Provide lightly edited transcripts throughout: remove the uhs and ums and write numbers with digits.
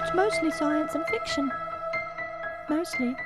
It's mostly science and fiction. Mostly.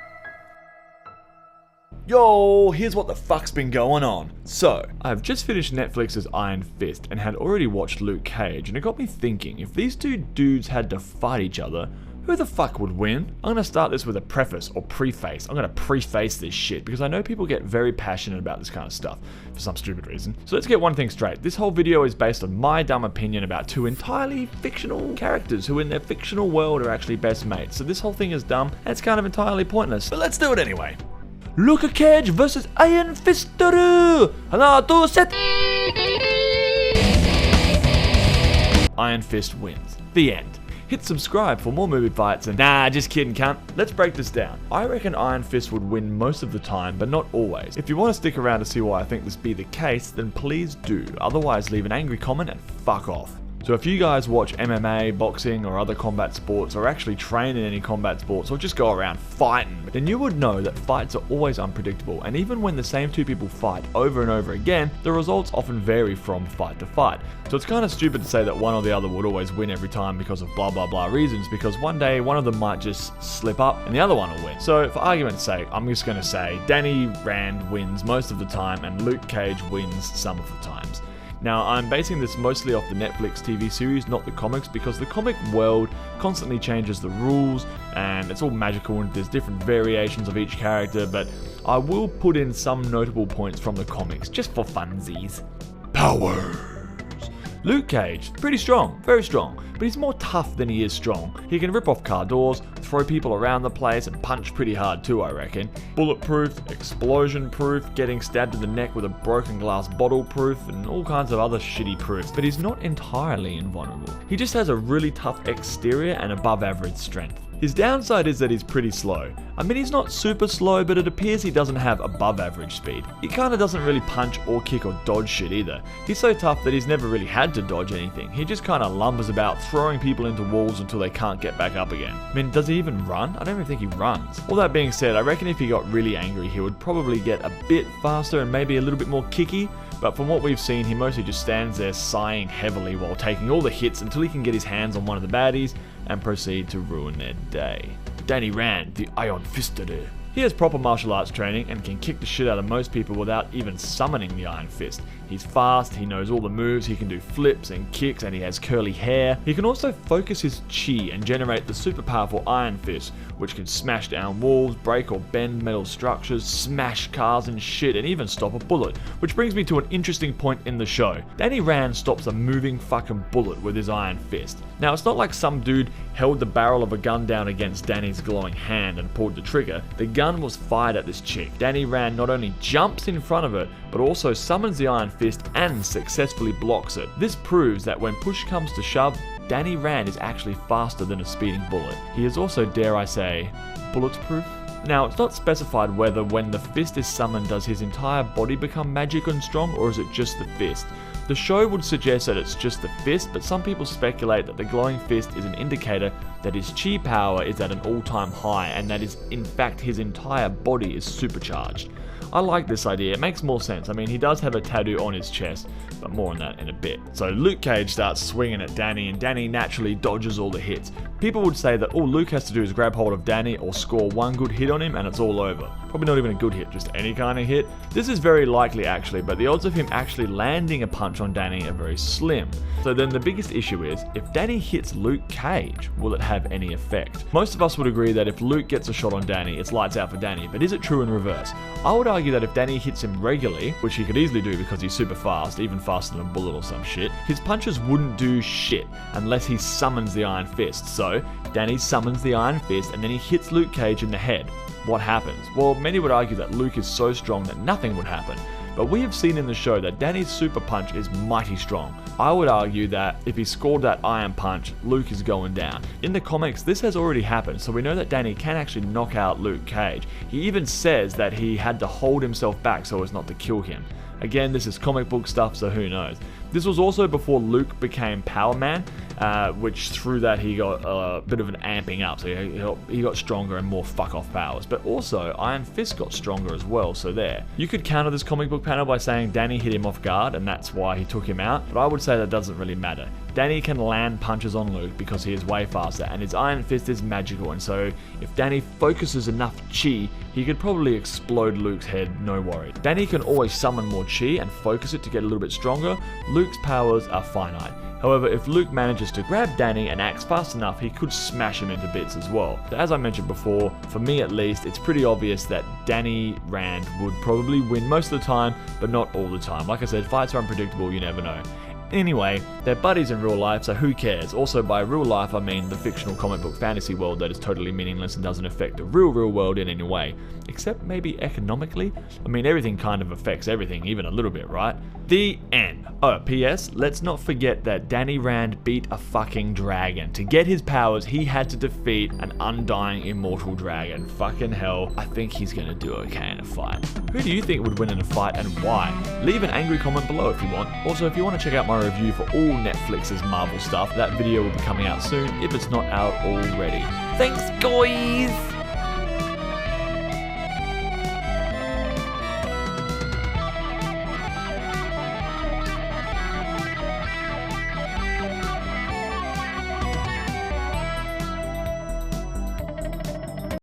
Yo, here's what the fuck's been going on. So, I've just finished Netflix's Iron Fist and had already watched Luke Cage, and it got me thinking, if these two dudes had to fight each other, who the fuck would win? I'm gonna start this with a preface or preface. I'm gonna preface this shit because I know people get very passionate about this kind of stuff for some stupid reason. So let's get one thing straight. This whole video is based on my dumb opinion about two entirely fictional characters who in their fictional world are actually best mates. So this whole thing is dumb and it's kind of entirely pointless, but let's do it anyway. Luke Cage versus Iron Fist. Hana to set. Iron Fist wins. The end. Hit subscribe for more movie fights and nah, just kidding cunt. Let's break this down. I reckon Iron Fist would win most of the time, but not always. If you want to stick around to see why I think this be the case, then please do. Otherwise leave an angry comment and fuck off. So if you guys watch MMA, boxing, or other combat sports, or actually train in any combat sports, or just go around fighting, then you would know that fights are always unpredictable, and even when the same two people fight over and over again, the results often vary from fight to fight. So it's kind of stupid to say that one or the other would always win every time because of blah blah blah reasons, because one day one of them might just slip up and the other one will win. So for argument's sake, I'm just going to say Danny Rand wins most of the time and Luke Cage wins some of the times. Now, I'm basing this mostly off the Netflix TV series, not the comics, because the comic world constantly changes the rules, and it's all magical and there's different variations of each character, but I will put in some notable points from the comics, just for funsies. Powers. Luke Cage, pretty strong, very strong, but he's more tough than he is strong. He can rip off car doors, throw people around the place, and punch pretty hard too, I reckon. Bulletproof, explosion-proof, getting stabbed in the neck with a broken glass bottle proof, and all kinds of other shitty proofs, but he's not entirely invulnerable. He just has a really tough exterior and above average strength. His downside is that he's pretty slow. I mean, he's not super slow, but it appears he doesn't have above average speed. He kinda doesn't really punch or kick or dodge shit either. He's so tough that he's never really had to dodge anything. He just kinda lumbers about throwing people into walls until they can't get back up again. I mean, does he even run? I don't even think he runs. All that being said, I reckon if he got really angry, he would probably get a bit faster and maybe a little bit more kicky. But from what we've seen, he mostly just stands there sighing heavily while taking all the hits until he can get his hands on one of the baddies and proceed to ruin their day. Danny Rand, the Iron Fisted. He has proper martial arts training and can kick the shit out of most people without even summoning the Iron Fist. He's fast, he knows all the moves, he can do flips and kicks, and he has curly hair. He can also focus his chi and generate the super powerful Iron Fist, which can smash down walls, break or bend metal structures, smash cars and shit, and even stop a bullet. Which brings me to an interesting point in the show. Danny Rand stops a moving fucking bullet with his Iron Fist. Now, it's not like some dude held the barrel of a gun down against Danny's glowing hand and pulled the trigger. The gun was fired at this chick. Danny Rand not only jumps in front of it, but also summons the Iron Fist and successfully blocks it. This proves that when push comes to shove, Danny Rand is actually faster than a speeding bullet. He is also, dare I say, bulletproof? Now, it's not specified whether when the fist is summoned does his entire body become magic and strong, or is it just the fist. The show would suggest that it's just the fist, but some people speculate that the glowing fist is an indicator that his chi power is at an all-time high and that is in fact his entire body is supercharged. I like this idea, it makes more sense. I mean, he does have a tattoo on his chest, but more on that in a bit. So Luke Cage starts swinging at Danny, and Danny naturally dodges all the hits. People would say that all Luke has to do is grab hold of Danny or score one good hit on him and it's all over. Probably not even a good hit, just any kind of hit. This is very likely actually, but the odds of him actually landing a punch on Danny are very slim. So then the biggest issue is, if Danny hits Luke Cage, will it have any effect? Most of us would agree that if Luke gets a shot on Danny, it's lights out for Danny, but is it true in reverse? I would argue that if Danny hits him regularly, which he could easily do because he's super fast, even faster than a bullet or some shit, his punches wouldn't do shit unless he summons the Iron Fist. So Danny summons the Iron Fist and then he hits Luke Cage in the head. What happens? Well, many would argue that Luke is so strong that nothing would happen. But we have seen in the show that Danny's super punch is mighty strong. I would argue that if he scored that iron punch, Luke is going down. In the comics, this has already happened, so we know that Danny can actually knock out Luke Cage. He even says that he had to hold himself back so as not to kill him. Again, this is comic book stuff, so who knows. This was also before Luke became Power Man, which through that he got a bit of an amping up, so he got stronger and more fuck off powers. But also Iron Fist got stronger as well, so there. You could counter this comic book panel by saying Danny hit him off guard and that's why he took him out, but I would say that doesn't really matter. Danny can land punches on Luke because he is way faster and his Iron Fist is magical, and so if Danny focuses enough chi, he could probably explode Luke's head, no worry. Danny can always summon more chi and focus it to get a little bit stronger. Luke's powers are finite. However, if Luke manages to grab Danny and acts fast enough, he could smash him into bits as well. So as I mentioned before, for me at least, it's pretty obvious that Danny Rand would probably win most of the time, but not all the time. Like I said, fights are unpredictable, you never know. Anyway, they're buddies in real life, so who cares? Also, by real life, I mean the fictional comic book fantasy world that is totally meaningless and doesn't affect the real world in any way. Except maybe economically? I mean, everything kind of affects everything, even a little bit, right? The end. Oh, P.S. Let's not forget that Danny Rand beat a fucking dragon. To get his powers, he had to defeat an undying immortal dragon. Fucking hell, I think he's gonna do okay in a fight. Who do you think would win in a fight and why? Leave an angry comment below if you want. Also, if you want to check out my review for all Netflix's Marvel stuff, that video will be coming out soon if it's not out already. Thanks, guys!